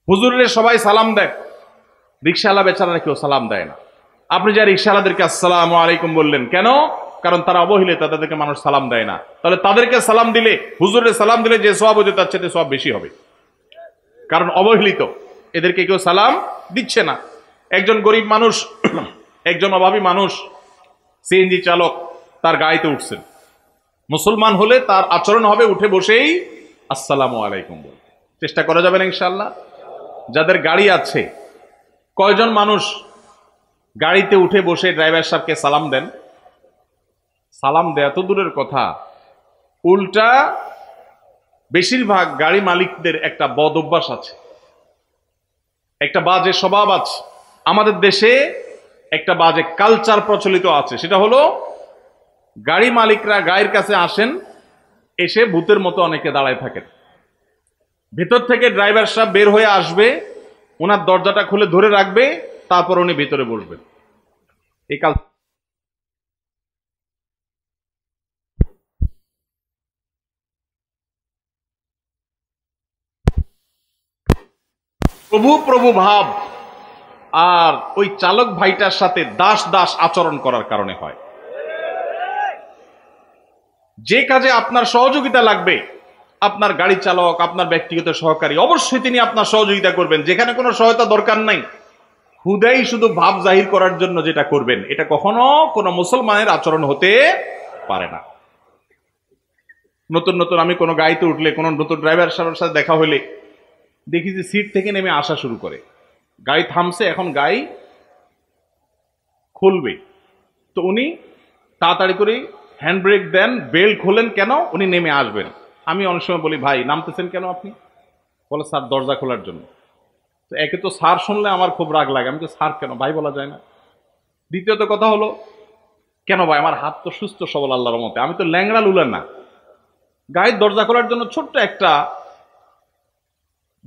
হুজুরের সবাই সালাম দেয়, রিকশাওয়ালা বেচারারা কেউ সালাম দেয় না। আপনি যা রিকশাওয়ালাদেরকে আসসালামু আলাইকুম বললেন কেন? কারণ তারা অবহেলিত, তাদেরকে মানুষ সালাম দেয় না। তাহলে তাদেরকে সালাম দিলে, হুজুরের সালাম দিলে যে সওয়াব হতো তার চেয়ে সওয়াব বেশি হবে, কারণ অবহেলিত, এদেরকে কেউ সালাম দিচ্ছে না। একজন গরিব মানুষ, একজন অভাবী মানুষ, সিএনজি চালক, তার গাড়িতে উঠছেন। মুসলমান হলে তার আচরণ হবে উঠে বসেই আসসালামু আলাইকুম বল। চেষ্টা করা যাবে না ইনশাআল্লাহ? যাদের গাড়ি আছে, কয়জন মানুষ গাড়িতে উঠে বসে ড্রাইভার সাহেবকে সালাম দেন? সালাম দেয়া তো দূরের কথা, উল্টা বেশিরভাগ গাড়ি মালিকদের একটা বদ অভ্যাস আছে, একটা বাজে স্বভাব আছে। আমাদের দেশে একটা বাজে কালচার প্রচলিত আছে, সেটা হলো গাড়ি মালিকরা গায়ের কাছে আসেন, এসে ভূতের মতো অনেকে দাঁড়ায় থাকেন। ভেতর থেকে ড্রাইভার সাহেব বের হয়ে আসবে, ওনার দরজাটা খুলে ধরে রাখবে, তারপর উনি ভিতরে বসবেন। এই কাল প্রভু প্রভু ভাব আর ওই চালক ভাইটার সাথে দাস দাস আচরণ করার কারণে হয়। যে কাজে আপনার সহযোগিতা লাগবে, আপনার গাড়ি চালক, আপনার ব্যক্তিগত সহকারী, অবশ্যই তিনি আপনার সহযোগিতা করবেন। যেখানে কোনো সহায়তা দরকার নাই, হুদাই শুধু ভাব জাহির করার জন্য যেটা করবেন, এটা কখনো কোনো মুসলমানের আচরণ হতে পারে না। নতুন নতুন আমি কোনো গাড়িতে উঠলে, কোনো নতুন ড্রাইভার সাহেবের সাথে দেখা হলে দেখি যে সিট থেকে নেমে আসা শুরু করে। গাড়ি থামছে, এখন গাড়ি খুলবে, তো উনি তাড়াতাড়ি করে হ্যান্ড ব্রেক দেন, বেল্ট খোলেন, কেন? উনি নেমে আসবেন। আমি অনেক সময় বলি, ভাই নামতেছেন কেন আপনি? বলে স্যার দরজা খোলার জন্য। তো একে তো স্যার শুনলে আমার খুব রাগ লাগে, আমি তো স্যার কেন, ভাই বলা যায় না? দ্বিতীয়ত কথা হলো, কেন ভাই, আমার হাত তো সুস্থ সবল আল্লাহর মতে, আমি তো ল্যাংড়া লুলা না। গাড়ির দরজা খোলার জন্য ছোট্ট একটা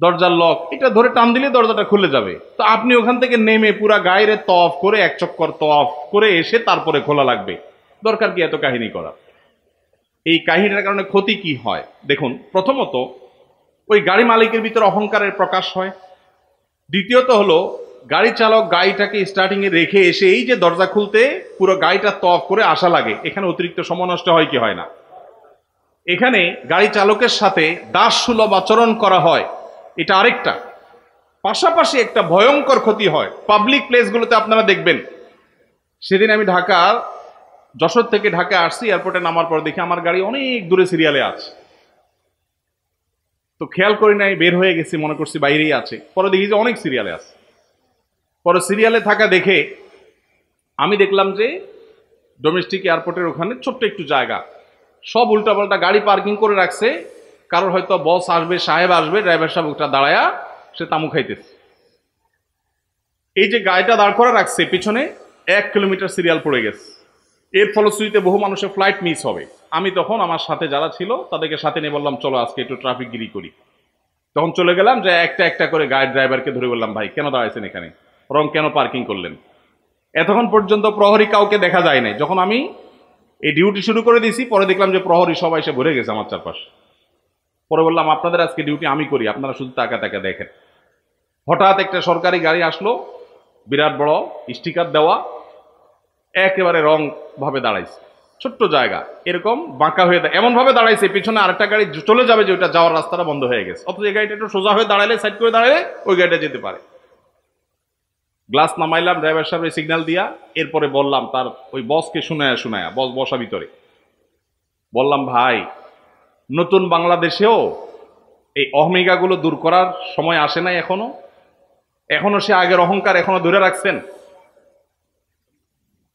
দরজার লক, এটা ধরে টান দিলে দরজাটা খুলে যাবে। তো আপনি ওখান থেকে নেমে পুরা গায়ের তফ করে, এক চক্কর তফ করে এসে তারপরে খোলা লাগবে? দরকার কি এত কাহিনী করা? এই কাহিনীটার কারণে ক্ষতি কি হয় দেখুন। প্রথমত, ওই গাড়ি মালিকের ভিতরে অহংকারের প্রকাশ হয়। দ্বিতীয়ত হলো, গাড়ি চালক গাড়িটাকে স্টার্টিং এ রেখে এসে এই যে দরজা খুলতে পুরো গাড়িটা তফ করে আসা লাগে, এখানে অতিরিক্ত সময় নষ্ট হয় কি হয় না? এখানে গাড়ি চালকের সাথে দাস সুলভ আচরণ করা হয়, এটা আরেকটা। পাশাপাশি একটা ভয়ঙ্কর ক্ষতি হয় পাবলিক প্লেসগুলোতে। আপনারা দেখবেন, সেদিন আমি যশোর থেকে ঢাকা আসছি, এয়ারপোর্টে নামার পর দেখি আমার গাড়ি অনেক দূরে সিরিয়ালে আছে। তো খেয়াল করি নাই, বের হয়ে গেছি, মনে করছি বাইরেই আছে। পরে দেখি যে অনেক সিরিয়ালে আছে। পরে সিরিয়ালে থাকা দেখে আমি দেখলাম যে ডোমেস্টিক এয়ারপোর্টের ওখানে ছোট্ট একটু জায়গা, সব উল্টাপাল্টা গাড়ি পার্কিং করে রাখছে। কারোর হয়তো বস আসবে, সাহেব আসবে, ড্রাইভার সাহেব ওটা দাঁড়ায়া সে তামু খাইতেছে। এই যে গাড়িটা দাঁড় করে রাখছে, পিছনে 1 কিলোমিটার সিরিয়াল পড়ে গেছে। এর ফলশ্রুতিতে বহু মানুষের ফ্লাইট মিস হবে। আমি তখন আমার সাথে যারা ছিল তাদেরকে সাথে নিয়ে বললাম, চলো আজকে একটু ট্রাফিক গিরি করি। তখন চলে গেলাম, যে একটা একটা করে গাড়ির ড্রাইভারকে ধরে বললাম, ভাই কেন দাঁড়াইছেন এখানে, রং কেন পার্কিং করলেন? এতক্ষণ পর্যন্ত প্রহরী কাউকে দেখা যায় নাই। যখন আমি এই ডিউটি শুরু করে দিয়েছি, পরে দেখলাম যে প্রহরী সবাই এসে ভরে গেছে আমার চারপাশে। পরে বললাম, আপনাদের আজকে ডিউটি আমি করি, আপনারা শুধু তাকা তাকা দেখেন। হঠাৎ একটা সরকারি গাড়ি আসলো, বিরাট বড় স্টিকার দেওয়া, একেবারে রং ভাবে দাঁড়াইছে। ছোট্ট জায়গা, এরকম বাঁকা হয়ে এমন ভাবে দাঁড়াইছে, পিছনে আরেকটা গাড়ি চলে যাবে, যে ওটা যাওয়ার রাস্তাটা বন্ধ হয়ে গেছে। অথচ এই গাড়িটা একটু সোজা হয়ে দাঁড়ালে, সাইড করে দাঁড়ালে ওই গাড়িটা যেতে পারে। গ্লাস নামাইলাম ড্রাইভার সাহেবের সিগন্যাল দিয়া। এরপরে বললাম তার ওই বসকে শুনায়া, বস বসা ভিতরে, বললাম, ভাই নতুন বাংলাদেশেও এই অহমিকাগুলো দূর করার সময় আসে নাই এখনো সে আগের অহংকার এখনো ধরে রাখছেন।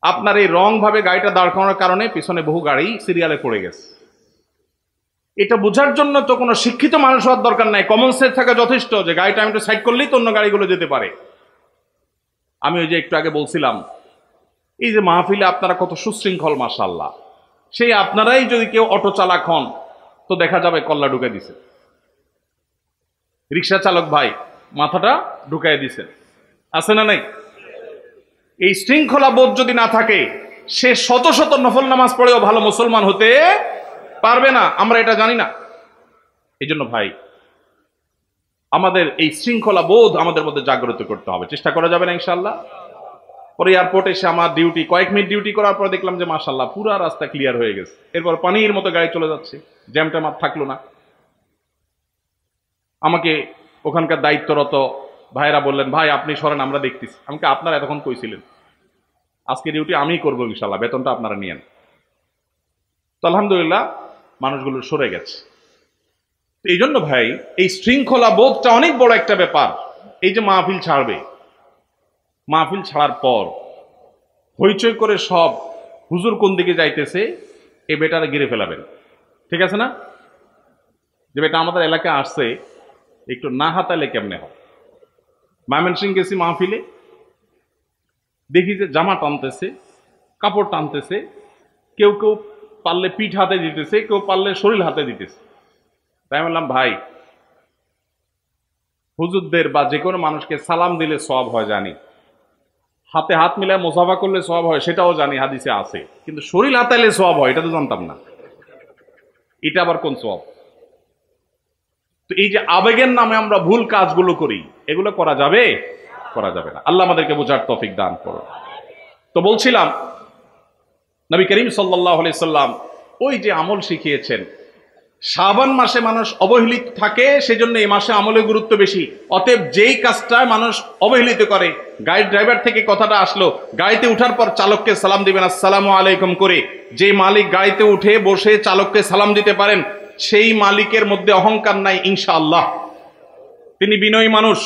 আপনার এই রং ভাবে গাড়িটা দাঁড় করানোর কারণে পিছনে বহু গাড়ি সিরিয়ালে পড়ে গেছে। এটা বোঝার জন্য তো কোনো শিক্ষিত মানুষ হওয়ার দরকার নাই, কমন সেন্স থাকা যথেষ্ট, যে গাড়িটা আমি একটু সাইড করলেই তো অন্য গাড়িগুলো যেতে পারে। আমি ওই যে একটু আগে বলছিলাম, এই যে মাহফিলে আপনারা কত সুশৃঙ্খল, মাশাআল্লাহ, সেই আপনারাই যদি কেউ অটো চালক হন, তো দেখা যাবে কল্লা ঢুকে দিছে। রিক্সা চালক ভাই মাথাটা ঢুকাই দিছেন, আছে না নাই? এই শৃঙ্খলা বোধ যদি না থাকে, সে শত শত নফল নামাজ পড়েও ভালো মুসলমান হতে পারবে না। আমরা এটা জানি না। এই জন্য ভাই, আমাদের এই শৃঙ্খলা বোধ আমাদের মধ্যে জাগ্রত করতে হবে। চেষ্টা করা যাবে না ইনশাআল্লাহ? পরে এয়ারপোর্টে এসে আমার ডিউটি, কয়েক মিনিট ডিউটি করার পর দেখলাম যে মাশাআল্লাহ পুরা রাস্তা ক্লিয়ার হয়ে গেছে। এরপর পানির মতো গাড়ি চলে যাচ্ছে, জ্যামটা আমার থাকলো না। আমাকে ওখানকার দায়িত্বরত ভাইরা বললেন, ভাই আপনি সরেন, আমরা দেখতেছি। আমাকে আপনারা এতক্ষণ কইছিলেন, আজকে ডিউটি আমিই করবো ইনশাআল্লাহ, বেতনটা আপনারা নিয়েন। তো আলহামদুলিল্লাহ মানুষগুলো সরে গেছে। এই জন্য ভাই এই শৃঙ্খলা বোধটা অনেক বড় একটা ব্যাপার। এই যে মাহফিল ছাড়বে, মাহফিল ছাড়ার পর হইচই করে সব হুজুর কোন দিকে যাইতেছে এই বেটারা গিরে ফেলাবেন, ঠিক আছে না? যে বেটা আমাদের এলাকায় আসছে একটু না হাতালে কেমনে হয়। ময়মনসিংহ গেছি মাহফিলে, দেখি যে জামা টানতেছে, কাপড় টানতেছে, কেউ কেউ পারলে পিঠ হাতে দিতেছে, কেউ পারলে শরীর হাতে দিতেছে। তাই বললাম ভাই, হুজুরদের বা যে কোনো মানুষকে সালাম দিলে সওয়াব হয় জানি, হাতে হাত মিলায় মুসাফা করলে সওয়াব হয় সেটাও জানি, হাদিসে আছে, কিন্তু শরীর হাতাইলে সওয়াব হয় এটা তো জানতাম না। এটা আবার কোন সওয়াব? তো এই যে আবেগের নামে আমরা ভুল কাজগুলো করি, এগুলো করা যাবে? করা যাবে না। আল্লাহ আমাদেরকে বোঝার তৌফিক দান করুন। তো বলছিলাম নবী করিম সাল্লাল্লাহু আলাইহি সাল্লাম ওই যে আমল শিখিয়েছেন, শাবান মাসে মানুষ অবহেলিত থাকে, সেজন্য এই মাসে আমলের গুরুত্ব বেশি। অতএব যেই কাজটা মানুষ অবহেলিত করে, গাড়ির ড্রাইভার থেকে কথাটা আসলো, গাড়িতে উঠার পর চালককে সালাম দিবেন আসসালামু আলাইকুম করে। যে মালিক গাড়িতে উঠে বসে চালককে সালাম দিতে পারেন, সেই মালিকের মধ্যে অহংকার নাই ইনশাআল্লাহ, তিনি বিনয়ী মানুষ।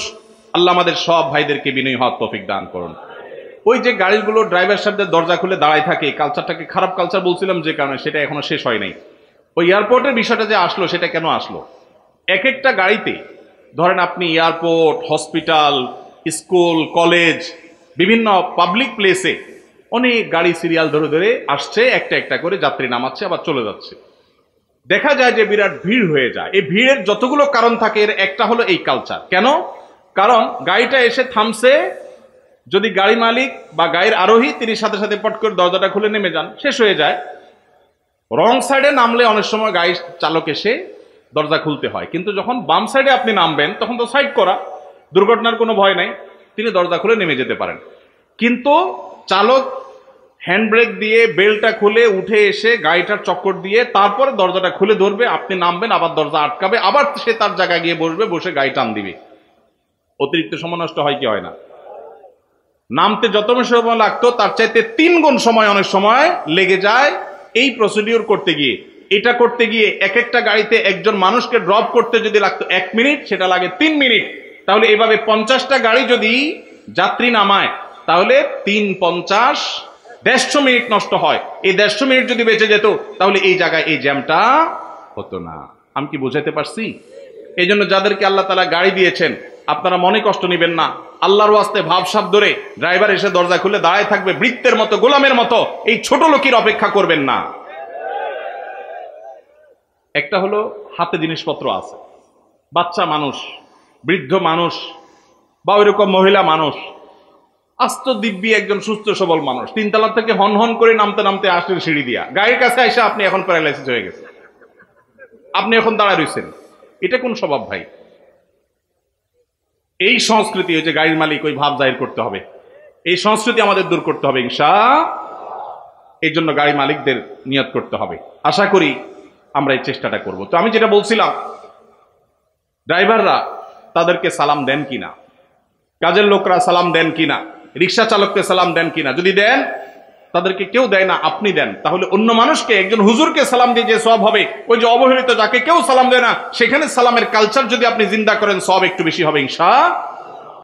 আল্লাহ আমাদের সব ভাইদেরকে বিনয়ী হওয়ার তৌফিক দান করুন। ওই যে গাড়িগুলো ড্রাইভার সাহেবদের দরজা খুলে দাঁড়ায় থাকে, কালচারটাকে খারাপ কালচার বলছিলাম যে কারণে, সেটা এখনো শেষ হয় নাই। ওই এয়ারপোর্টের বিষয়টা যে আসলো, সেটা কেন আসলো? এক একটা গাড়িতে ধরেন আপনি এয়ারপোর্ট, হসপিটাল, স্কুল, কলেজ, বিভিন্ন পাবলিক প্লেসে অনেক গাড়ি সিরিয়াল ধরে ধরে আসছে, একটা একটা করে যাত্রী নামাচ্ছে আবার চলে যাচ্ছে। দেখা যায় যে বিরাট ভিড় হয়ে যায়। এই ভিড়ের যতগুলো কারণ থাকে, এর একটা হলো এই কালচার। কেন? কারণ গাড়িটা এসে থামছে, যদি গাড়ি মালিক বা গাড়ির আরোহী তিনি সাথে সাথে পট করে দরজাটা খুলে নেমে যান, শেষ হয়ে যায়। রং সাইডে নামলে অনেক সময় গাড়ির চালক এসে দরজা খুলতে হয়, কিন্তু যখন বাম সাইডে আপনি নামবেন তখন তো সাইড করা, দুর্ঘটনার কোনো ভয় নাই, তিনি দরজা খুলে নেমে যেতে পারেন। কিন্তু চালক হ্যান্ড ব্রেক দিয়ে বেলটা খুলে উঠে এসে গাড়িটার চক্কর দিয়ে তারপরে দরজাটা খুলে ধরবে, আপনি নামবেন, আবার দরজা আটকাবে, আবার সে তার জায়গায় গিয়ে বসবে, বসে গাড়ি টান দিবে। অতিরিক্ত সময় নষ্ট হয় কি হয় না? নামতে যত সময় লাগতো তার চাইতে 3 গুণ সময় অনেক সময় লেগে যায় এই প্রসিডিওর করতে গিয়ে। এটা করতে গিয়ে এক একটা গাড়িতে একজন মানুষকে ড্রপ করতে যদি লাগতো 1 মিনিট, সেটা লাগে 3 মিনিট। তাহলে এভাবে 50টা গাড়ি যদি যাত্রী নামায়, তাহলে 3 50 150 মিনিট নষ্ট হয়। এই 150 মিনিট যদি বেঁচে যেত, তাহলে এই জায়গায় এই জ্যামটা হতো না। আমি কি বোঝাতে পারছি? এই জন্য যাদেরকে আল্লাহ তাআলা গাড়ি দিয়েছেন, আপনারা মনে কষ্ট নেবেন না, আল্লাহর ওয়াস্তে ভাবসাব ধরে ড্রাইভার এসে দরজা খুলে দাঁড়ায় থাকবে বৃত্তের মতো, গোলামের মতো, এই ছোট লোকের অপেক্ষা করবেন না। একটা হলো হাতে জিনিসপত্র আছে, বাচ্চা মানুষ, বৃদ্ধ মানুষ বা ওইরকম মহিলা মানুষ, আস্ত দিব্যি একজন সুস্থ সবল মানুষ 3 তলা থেকে হন হন করে নামতে নামতে আসলেন সিঁড়ি দিয়া, গাড়ির কাছে এসে আপনি এখন প্যারালাইসিস হয়ে গেছে, আপনি এখন দাঁড়ায় রয়েছেন। এটা কোন স্বভাব ভাই? এই সংস্কৃতি, ওই যে গাড়ির মালিক ওই ভাব জাহির করতে হবে, এই সংস্কৃতি আমাদের দূর করতে হবে ইনশাআল্লাহ। এই জন্য গাড়ি মালিকদের নিয়ত করতে হবে। আশা করি আমরা এই চেষ্টাটা করব। তো আমি যেটা বলছিলাম, ড্রাইভাররা তাদেরকে সালাম দেন কিনা, কাজের লোকরা সালাম দেন কিনা, রিক্সা চালককে সালাম দেন কিনা? যদি দেন, তাদেরকে কেউ দেয় না, আপনি দেন, তাহলে অন্য মানুষকে, একজন হুজুরকে সালাম দিয়ে যে সওয়াব হবে, ওই যে অবহেলিত যাকে কেউ সালাম দেয় না, সেখানে সালামের কালচার যদি আপনি জিন্দা করেন, সওয়াব একটু বেশি হবে ইনশাআল্লাহ।